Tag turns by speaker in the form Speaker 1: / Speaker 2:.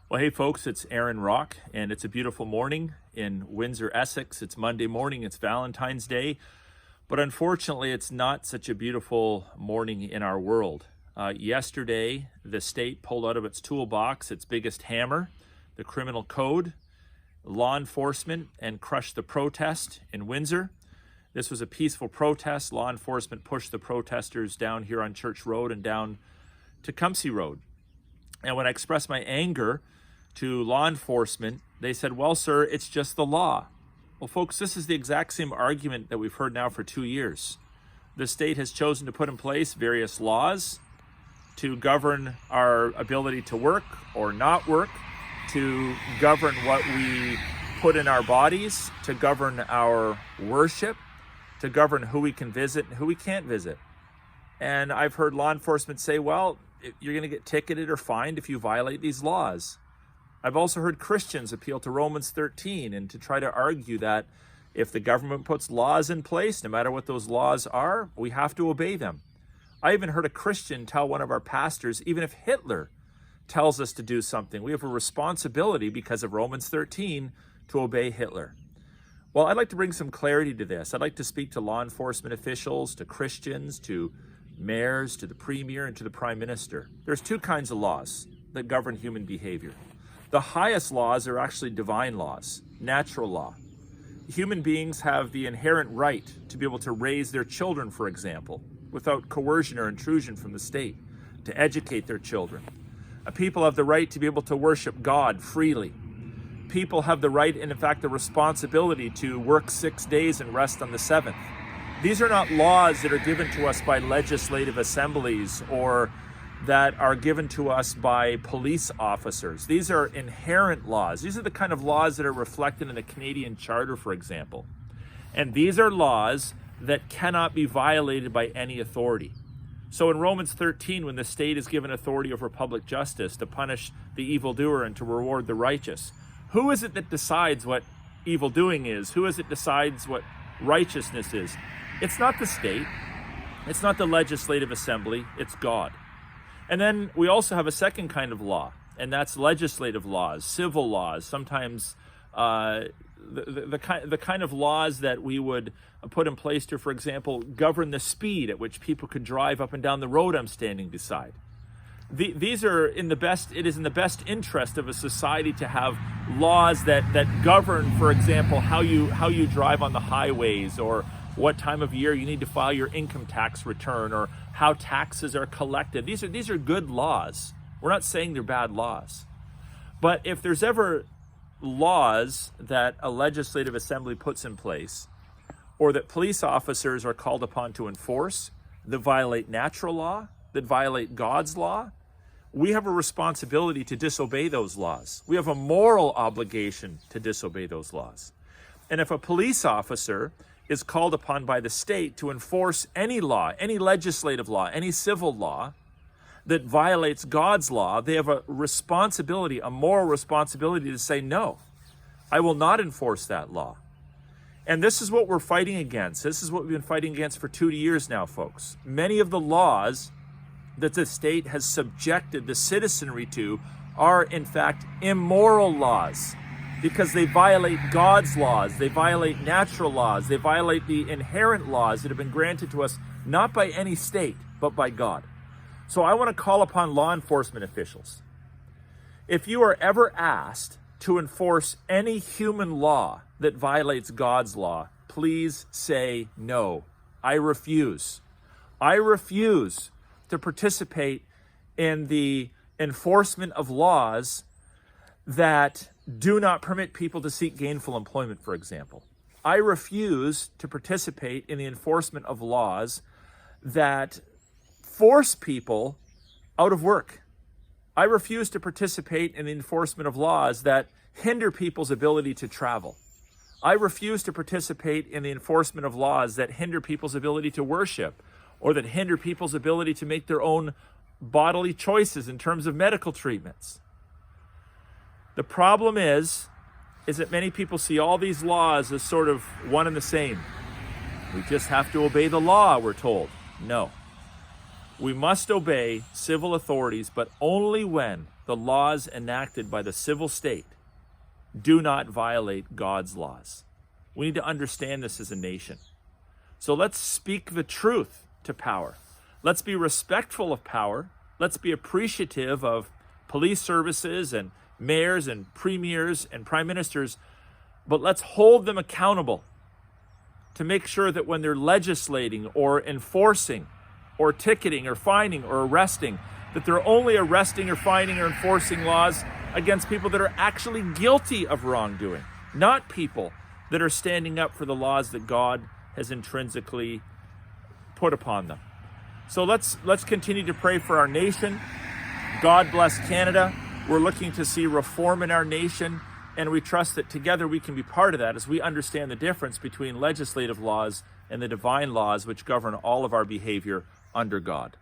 Speaker 1: Well, hey folks, it's Aaron Rock, and it's a beautiful morning in Windsor, Essex. It's Monday morning, it's Valentine's Day, but unfortunately it's not such a beautiful morning in our world. Yesterday, the state pulled out of its toolbox its biggest hammer, the criminal code, law enforcement, and crushed the protest in Windsor. This was a peaceful protest. Law enforcement pushed the protesters down here on Church Road and down Tecumseh Road. And when I expressed my anger to law enforcement, they said, well, sir, it's just the law. Well, folks, this is the exact same argument that we've heard now for 2 years. The state has chosen to put in place various laws to govern our ability to work or not work, to govern what we put in our bodies, to govern our worship, to govern who we can visit and who we can't visit. And I've heard law enforcement say, well, you're going to get ticketed or fined if you violate these laws. I've also heard Christians appeal to Romans 13 and to try to argue that if the government puts laws in place, no matter what those laws are, we have to obey them. I even heard a Christian tell one of our pastors, even if Hitler tells us to do something, we have a responsibility because of Romans 13 to obey Hitler. Well, I'd like to bring some clarity to this. I'd like to speak to law enforcement officials, to Christians, to mayors, to the premier, and to the prime minister. There's two kinds of laws that govern human behavior. The highest laws are actually divine laws, natural law. Human beings have the inherent right to be able to raise their children, for example, without coercion or intrusion from the state, to educate their children. People have the right to be able to worship God freely. People have the right and, in fact, the responsibility to work 6 days and rest on the seventh. These are not laws that are given to us by legislative assemblies or that are given to us by police officers. These are inherent laws. These are the kind of laws that are reflected in the Canadian Charter, for example. And these are laws that cannot be violated by any authority. So in Romans 13, when the state is given authority over public justice to punish the evildoer and to reward the righteous, who is it that decides what evildoing is? Who is it that decides what righteousness is? It's not the state. It's not the legislative assembly. It's God. And then we also have a second kind of law, and that's legislative laws, civil laws, sometimes the kind of laws that we would put in place to, for example, govern the speed at which people could drive up and down the road I'm standing beside. These are it is in the best interest of a society to have laws that govern, for example, how you drive on the highways, or what time of year you need to file your income tax return, or how taxes are collected. These are good laws. We're not saying they're bad laws. But if there's ever laws that a legislative assembly puts in place, or that police officers are called upon to enforce, that violate natural law, that violate God's law, we have a responsibility to disobey those laws. We have a moral obligation to disobey those laws. And if a police officer is called upon by the state to enforce any law, any legislative law, any civil law that violates God's law, they have a responsibility, a moral responsibility to say, no, I will not enforce that law. And this is what we're fighting against. This is what we've been fighting against for 2 years now, folks. Many of the laws that the state has subjected the citizenry to are, in fact, immoral laws, because they violate God's laws, they violate natural laws, they violate the inherent laws that have been granted to us, not by any state, but by God. So I want to call upon law enforcement officials. If you are ever asked to enforce any human law that violates God's law, please say no. I refuse. I refuse to participate in the enforcement of laws that do not permit people to seek gainful employment, for example. I refuse to participate in the enforcement of laws that force people out of work. I refuse to participate in the enforcement of laws that hinder people's ability to travel. I refuse to participate in the enforcement of laws that hinder people's ability to worship, or that hinder people's ability to make their own bodily choices in terms of medical treatments. The problem is that many people see all these laws as sort of one and the same. We just have to obey the law, we're told. No. We must obey civil authorities, but only when the laws enacted by the civil state do not violate God's laws. We need to understand this as a nation. So let's speak the truth to power. Let's be respectful of power. Let's be appreciative of police services and mayors and premiers and prime ministers, but let's hold them accountable to make sure that when they're legislating or enforcing or ticketing or fining or arresting, that they're only arresting or fining or enforcing laws against people that are actually guilty of wrongdoing, not people that are standing up for the laws that God has intrinsically put upon them. So let's continue to pray for our nation. God bless Canada. We're looking to see reform in our nation, and we trust that together we can be part of that as we understand the difference between legislative laws and the divine laws which govern all of our behavior under God.